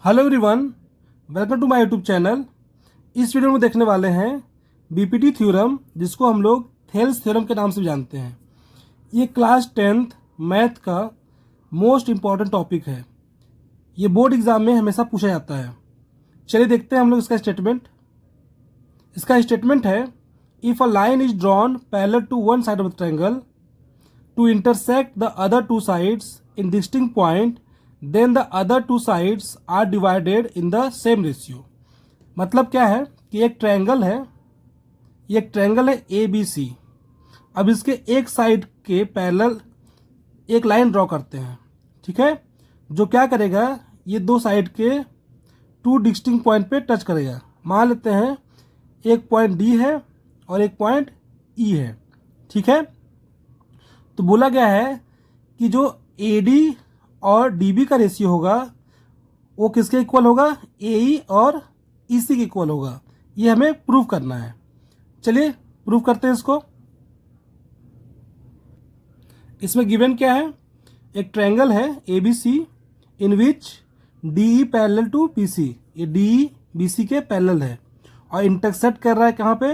Hello everyone, welcome to my YouTube channel. इस video में देखने वाले हैं बीपीटी थ्योरम, जिसको हम लोग थेल्स थ्योरम के नाम से जानते हैं। ये क्लास 10th मैथ का मोस्ट इम्पॉर्टेंट टॉपिक है। ये बोर्ड एग्जाम में हमेशा पूछा जाता है। चलिए देखते हैं हम लोग इसका स्टेटमेंट। इसका स्टेटमेंट है, if a line is drawn parallel to one side of the triangle to intersect the other two sides in distinct point, then the other two sides are divided in the same ratio। मतलब क्या है कि एक triangle है, ये एक triangle है A B C. अब इसके एक साइड के पैरेलल एक लाइन ड्रॉ करते हैं, ठीक है, जो क्या करेगा, ये दो साइड के टू डिस्टिंक्ट पॉइंट पे टच करेगा। मान लेते हैं एक पॉइंट डी है और एक पॉइंट ई है, ठीक है। तो बोला गया है कि जो AD और DB का रेशियो होगा वो किसके इक्वल होगा, AE और EC के इक्वल होगा। ये हमें प्रूव करना है। चलिए प्रूव करते हैं इसको। इसमें गिवन क्या है, एक ट्रायंगल है ABC in which DE parallel to BC। ये DE BC के पैरेलल है और इंटरसेक्ट कर रहा है कहाँ पे,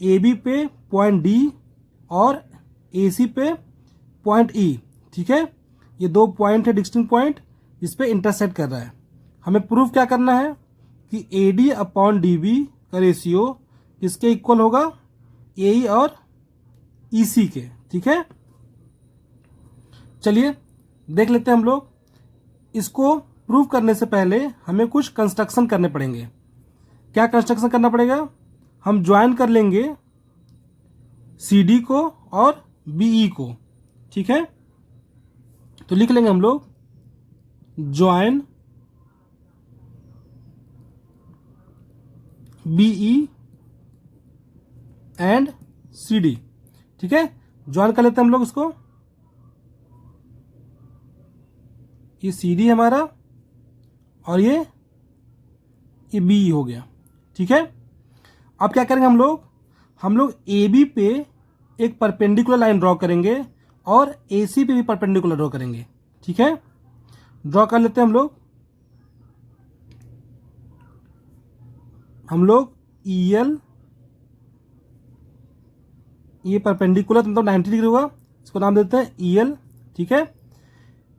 AB पे पॉइंट D और AC पे पॉइंट E, ठीक है। ये दो पॉइंट है डिस्टिंक्ट पॉइंट जिस पे इंटरसेक्ट कर रहा है। हमें प्रूफ क्या करना है कि AD अपॉन DB का रेशियो किसके इक्वल होगा, AE और EC के, ठीक है। चलिए देख लेते हैं हम लोग। इसको प्रूफ करने से पहले हमें कुछ कंस्ट्रक्शन करने पड़ेंगे। क्या कंस्ट्रक्शन करना पड़ेगा, हम ज्वाइन कर लेंगे CD को और BE को, ठीक है। तो लिख लेंगे हम लोग ज्वाइन BE एंड CD, ठीक है। ज्वाइन कर लेते हैं हम लोग इसको। ये CD हमारा और ये BE हो गया, ठीक है। अब क्या करेंगे हम लोग AB पे एक परपेंडिकुलर लाइन ड्रॉ करेंगे और AC पे भी परपेंडिकुलर ड्रॉ करेंगे, ठीक है। ड्रॉ कर लेते हैं हम लोग EL, ये परपेंडिकुलर मतलब 90 डिग्री हुआ, इसको नाम देते हैं EL, ठीक है।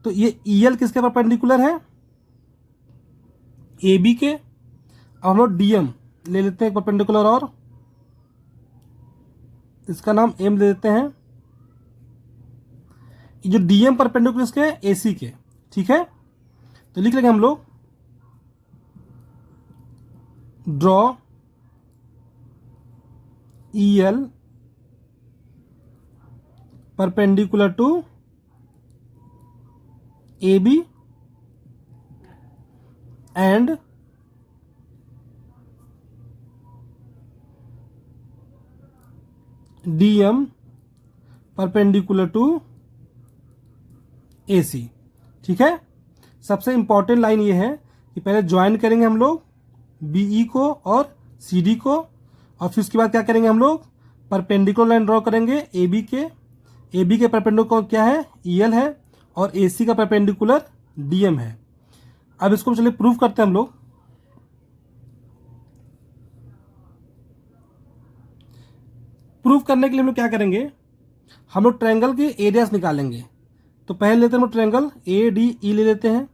तो ये EL किसके परपेंडिकुलर है, AB के। अब हम लोग DM ले लेते हैं एक परपेंडिकुलर और इसका नाम M दे देते हैं। जो DM परपेंडिकुलर इसके AC के, ठीक है। तो लिख लेंगे हम लोग draw EL perpendicular to AB and DM perpendicular to AC, ठीक है। सबसे इंपॉर्टेंट लाइन ये है कि पहले ज्वाइन करेंगे हम लोग BE को और CD को, और फिर उसके बाद क्या करेंगे, हम लोग परपेंडिकुलर लाइन ड्रॉ करेंगे AB के परपेंडिकुलर क्या है, EL है, और AC का परपेंडिकुलर DM है। अब इसको चलिए प्रूफ करते हैं हम लोग। प्रूफ करने के लिए हम लोग क्या करेंगे, हम लोग ट्रायंगल के एरियाज निकालेंगे। तो पहले लेते हैं हम लोग ट्रायंगल ADE ले लेते हैं।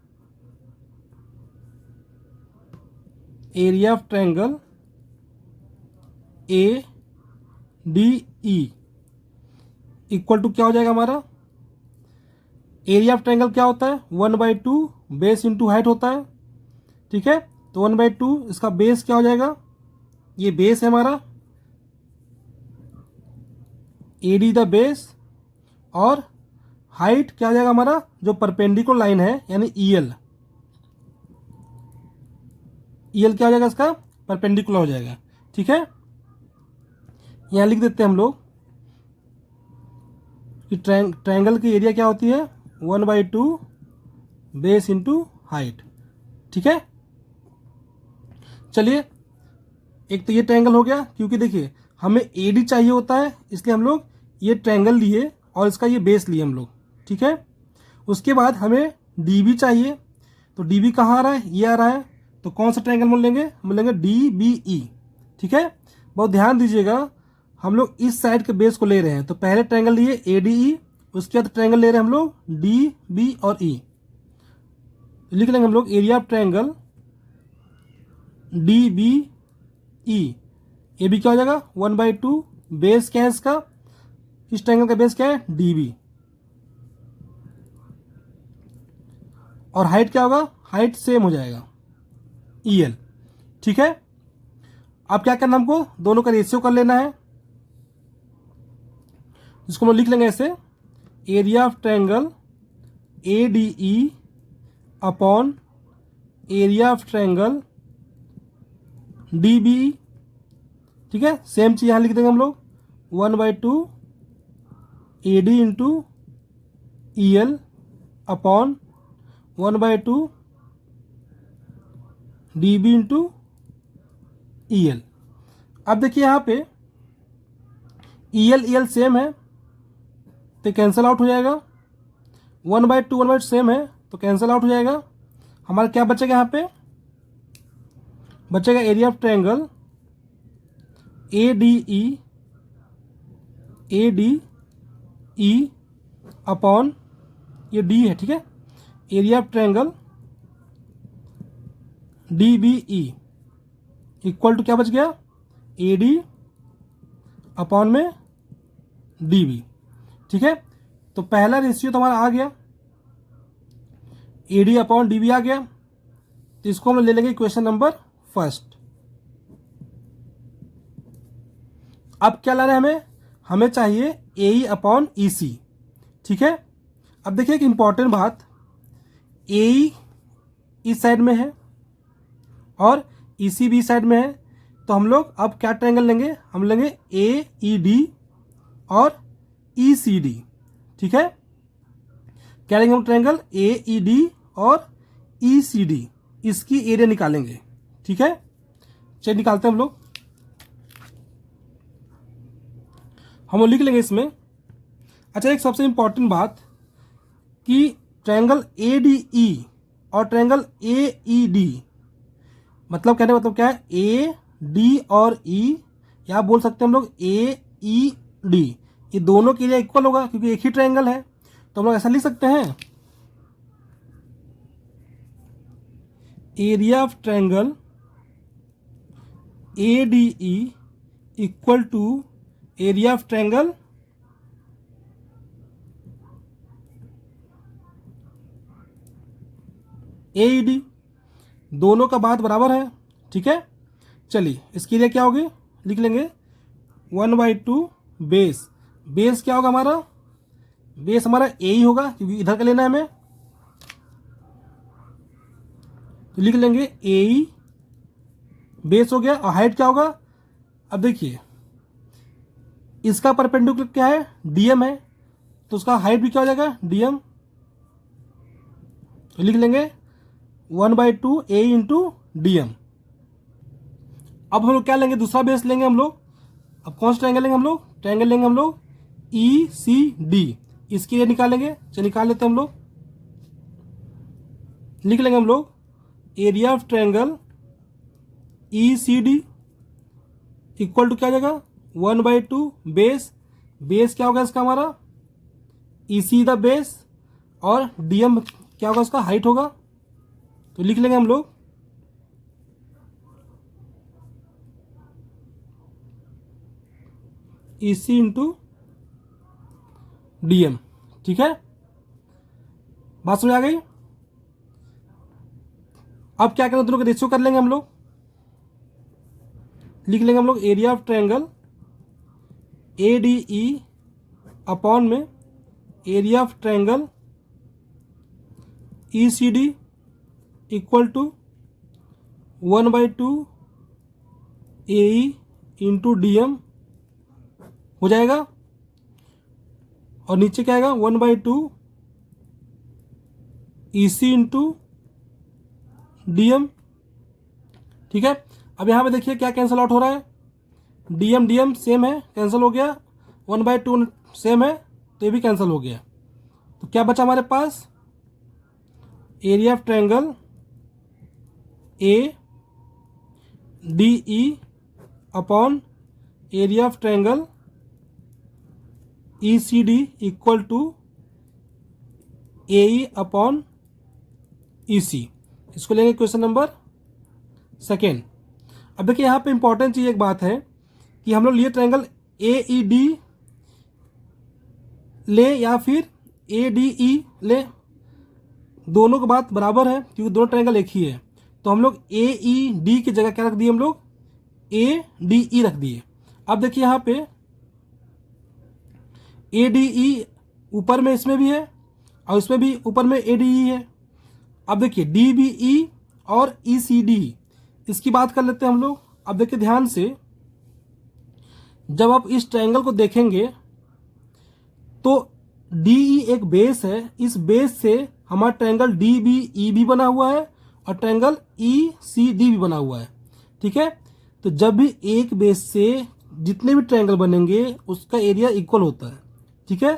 Area of triangle ADE equal to क्या हो जाएगा हमारा, एरिया ऑफ ट्रायंगल क्या होता है, 1/2 बेस इंटू हाइट होता है, ठीक है। तो 1/2 इसका बेस क्या हो जाएगा, ये बेस है हमारा, AD द बेस, और हाइट क्या हो जाएगा हमारा, जो परपेंडिकुलर लाइन है यानी EL क्या हो जाएगा, इसका परपेंडिकुलर हो जाएगा, ठीक है। यहां लिख देते हैं हम लोग कि ट्रायंगल की एरिया क्या होती है, 1/2 बेस इंटू हाइट, ठीक है। चलिए एक तो ये ट्रायंगल हो गया, क्योंकि देखिए हमें AD चाहिए होता है, इसलिए हम लोग ये ट्रायंगल लिए और इसका ये बेस लिए हम लोग, ठीक है। उसके बाद हमें DB चाहिए, तो डी बी कहाँ आ रहा है, ये आ रहा है। तो कौन सा ट्रायंगल हम लेंगे, हम लेंगे डी बी ई। ठीक है, बहुत ध्यान दीजिएगा, हम लोग इस साइड के बेस को ले रहे हैं। तो पहले ट्रायंगल लिए ए डी ई, उसके बाद ट्रायंगल ले रहे हैं हम लोग डी बी और ई। लिख लेंगे हम लोग area of triangle D B E. A B क्या हो जाएगा 1/2, बेस क्या है इसका, इस ट्रायंगल का बेस क्या है डी बी, और हाइट क्या होगा, हाइट सेम हो जाएगा ई एल। ठीक है, अब क्या करना हमको, दोनों का रेशियो कर लेना है, जिसको हम लिख लेंगे ऐसे, area of triangle A D E upon area of triangle D B. ठीक है, सेम चीज यहां लिख देंगे हम लोग 1/2 A D into E L upon 1/2 D B into E L. अब देखिए यहाँ पे ई एल सेम है तो कैंसिल आउट हो जाएगा, 1/2 1/2 सेम है तो कैंसिल आउट हो जाएगा। हमारा क्या बचेगा, यहाँ पे बचेगा area of triangle A D E upon ये डी है। ठीक है, area of triangle D B E equal to क्या बच गया, ए डी अपॉन में डी बी। ठीक है, तो पहला रेशियो तो हमारा आ गया, A D upon D B आ गया। तो इसको हम ले लेंगे क्वेश्चन नंबर फर्स्ट। अब क्या लाना है हमें, हमें चाहिए ए ई अपॉन ई सी। ठीक है, अब देखिए एक इंपॉर्टेंट बात, ए ई इस साइड में है और ई सी भी साइड में है, तो हम लोग अब क्या ट्रायंगल लेंगे, हम लेंगे ए ई डी और ई सी डी। ठीक है, क्या लेंगे हम ट्रायंगल ए ई डी और ई सी डी, इसकी एरिया निकालेंगे। ठीक है, चलिए निकालते हैं हम लोग लिख लेंगे इसमें। अच्छा, एक सबसे इंपॉर्टेंट बात कि ट्रायंगल ए डी ई और ट्रायंगल ए ई डी, मतलब कहने का मतलब क्या है, ए डी और ई, या बोल सकते हैं हम लोग ए ई डी, ये दोनों के लिए इक्वल होगा क्योंकि एक ही ट्रायंगल है। तो हम लोग ऐसा लिख सकते हैं, area of triangle A D E equal to area of triangle A E D, दोनों का बात बराबर है। ठीक है, चलिए इसके लिए क्या होगी, लिख लेंगे 1/2 बेस। बेस क्या होगा हमारा, बेस हमारा ए ही होगा क्योंकि इधर का लेना है हमें, तो लिख लेंगे ए ई बेस हो गया। और हाइट क्या होगा, अब देखिए इसका परपेंडिकुलर क्या है, डीएम है, तो उसका हाइट भी क्या हो जाएगा डीएम, तो लिख लेंगे 1/2 ए इंटू डीएम। अब हम लोग क्या लेंगे, दूसरा बेस लेंगे हम लोग। अब कौन सा ट्रायंगल लेंगे हम लोग, ट्रायंगल लेंगे हम लोग ई सी डी, इसके लिए निकालेंगे। चलिए निकाल लेते हैं हम लोग, लिख लेंगे हम लोग area of triangle E C D equal to क्या हो जाएगा 1/2 बेस। बेस क्या होगा इसका हमारा, ई सी द बेस, और डीएम क्या होगा उसका, हाइट होगा। तो लिख लेंगे हम लोग ई सी इंटू डीएम। ठीक है, बात समझ आ गई। अब क्या करें, दोनों का रेशियो कर लेंगे हम लोग, लिख लेंगे हम लोग area of triangle A D E upon में area of triangle E C D equal to 1/2 A E into D M हो जाएगा। और नीचे क्या आएगा 1/2 E C into D M. ठीक है, अब यहाँ पे देखिए क्या कैंसिल आउट हो रहा है, डीएम डीएम सेम है, कैंसिल हो गया, 1/2 सेम है तो ये भी कैंसिल हो गया। तो क्या बचा हमारे पास, area of triangle A D E upon area of triangle E C D equal to A E upon E C. इसको लेंगे क्वेश्चन नंबर सेकेंड। अब देखिए यहाँ पे इंपॉर्टेंट चीज़ एक बात है कि हम लोग लिए ट्रायंगल ए ई डी ले या फिर ए डी ई ले, दोनों की बात बराबर है क्योंकि दोनों ट्रायंगल एक ही है। तो हम लोग ए ई डी की जगह क्या रख दिए, हम लोग ए डी ई रख दिए। अब देखिए यहाँ पे ए डी ई ऊपर में इसमें भी है और इसमें भी ऊपर में ए डी ई है। अब देखिए डी बी ई और ई सी डी, इसकी बात कर लेते हैं हम लोग। अब देखिए ध्यान से, जब आप इस ट्रायंगल को देखेंगे तो डी ई एक बेस है, इस बेस से हमारा ट्रायंगल डी बी ई भी बना हुआ है और ट्रायंगल ई सी डी भी बना हुआ है। ठीक है, तो जब भी एक बेस से जितने भी ट्रायंगल बनेंगे उसका एरिया इक्वल होता है। ठीक है,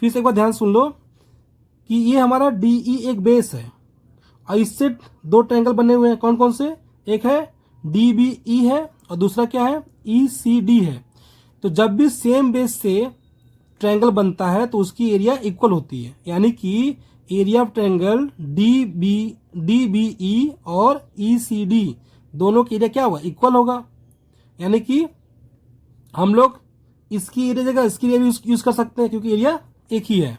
फिर से एक बार ध्यान सुन लो कि ये हमारा डी ई एक बेस है और इससे दो ट्रायंगल बने हुए हैं। कौन कौन से? एक है डी बी ई है और दूसरा क्या है, ई सी डी है। तो जब भी सेम बेस से ट्रायंगल बनता है तो उसकी एरिया इक्वल होती है, यानी कि area of triangle D B E और ई सी डी दोनों की एरिया क्या होगा, इक्वल होगा। यानी कि हम लोग इसकी एरिया जगह इसकी एरिया भी यूज कर सकते हैं क्योंकि एरिया एक ही है।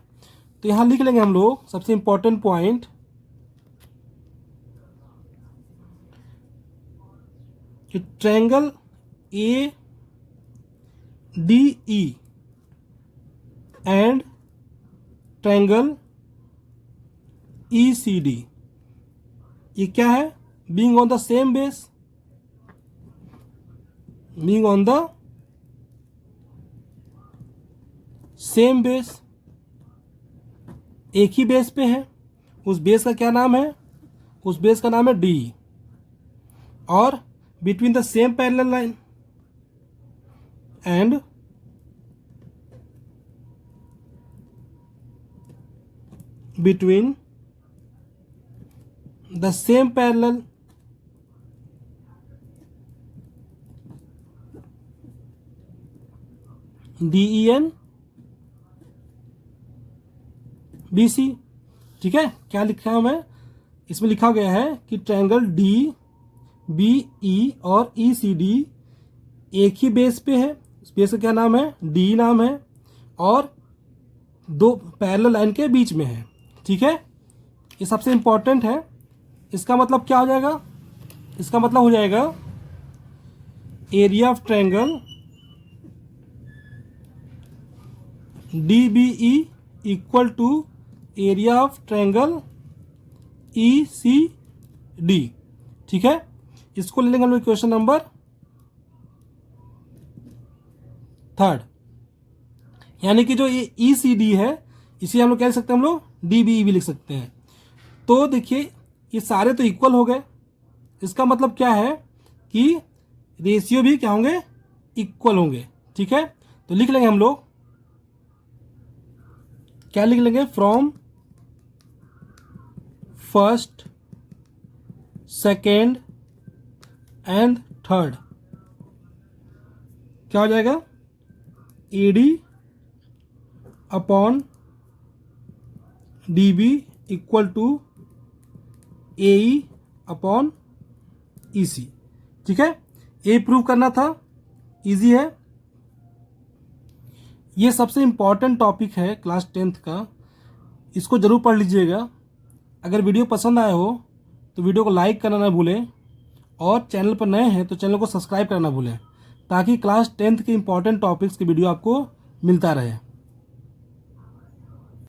तो यहां लिख लेंगे हम लोग सबसे इंपॉर्टेंट पॉइंट कि triangle A D E and triangle E C D, ये क्या है, being on the same base, being on the same base, एक ही बेस पे है। उस बेस का क्या नाम है, उस बेस का नाम है डी, और between the same parallel line and between the same parallel DEN BC। ठीक है, क्या लिखा है हमें, इसमें लिखा गया है कि ट्रायंगल डी बी ई और ई सी डी एक ही बेस पे है। इस बेस का क्या नाम है, डी नाम है, और दो पैरेलल लाइन के बीच में है। ठीक है, ये सबसे इंपॉर्टेंट है। इसका मतलब क्या हो जाएगा, इसका मतलब हो जाएगा area of triangle D B E equal to area of triangle E C D. ठीक है, इसको ले लेंगे हम लोग क्वेश्चन नंबर थर्ड। यानी कि जो ये ई सी डी है इसे हम लोग क्या लिख सकते हैं, हम लोग डी बी ई भी लिख सकते हैं। तो देखिए ये सारे तो इक्वल हो गए, इसका मतलब क्या है कि रेशियो भी क्या होंगे, इक्वल होंगे। ठीक है, तो लिख लेंगे हम लोग, क्या लिख लेंगे, from first second and third क्या हो जाएगा, A D upon D B equal to A E upon E C. ठीक है, ये प्रूव करना था, इजी है। ये सबसे इम्पॉर्टेंट टॉपिक है क्लास 10th का, इसको ज़रूर पढ़ लीजिएगा। अगर वीडियो पसंद आया हो तो वीडियो को लाइक करना ना भूलें, और चैनल पर नए हैं तो चैनल को सब्सक्राइब करना भूलें, ताकि क्लास 10th के इम्पॉर्टेंट टॉपिक्स की वीडियो आपको मिलता रहे।